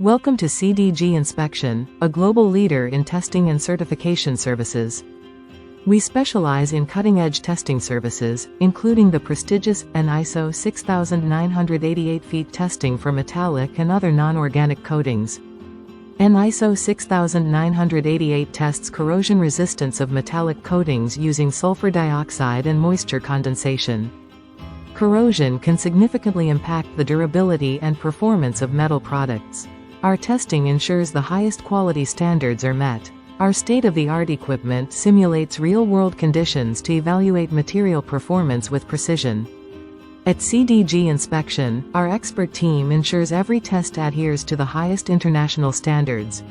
Welcome to CDG Inspection, a global leader in testing and certification services. We specialize in cutting-edge testing services, including the prestigious ISO 6988 feet testing for metallic and other non-organic coatings. ISO 6988 tests corrosion resistance of metallic coatings using sulfur dioxide and moisture condensation. Corrosion can significantly impact the durability and performance of metal products. Our testing ensures the highest quality standards are met. Our state-of-the-art equipment simulates real-world conditions to evaluate material performance with precision. At CDG Inspection, our expert team ensures every test adheres to the highest international standards.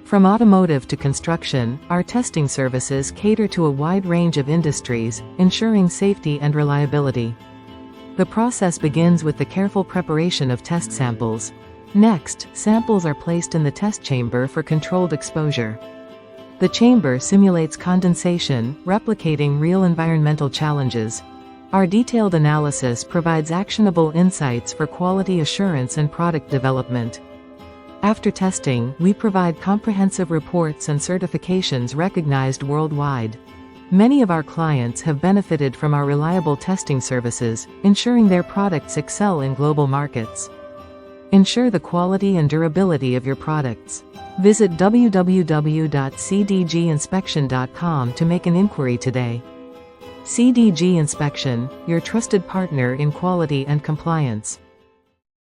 From automotive to construction, our testing services cater to a wide range of industries, ensuring safety and reliability. The process begins with the careful preparation of test samples. Next, samples are placed in the test chamber for controlled exposure. The chamber simulates condensation, replicating real environmental challenges. Our detailed analysis provides actionable insights for quality assurance and product development. After testing, we provide comprehensive reports and certifications recognized worldwide. Many of our clients have benefited from our reliable testing services, ensuring their products excel in global markets. Ensure the quality and durability of your products. Visit www.cdginspection.com to make an inquiry today. CDG Inspection, your trusted partner in quality and compliance.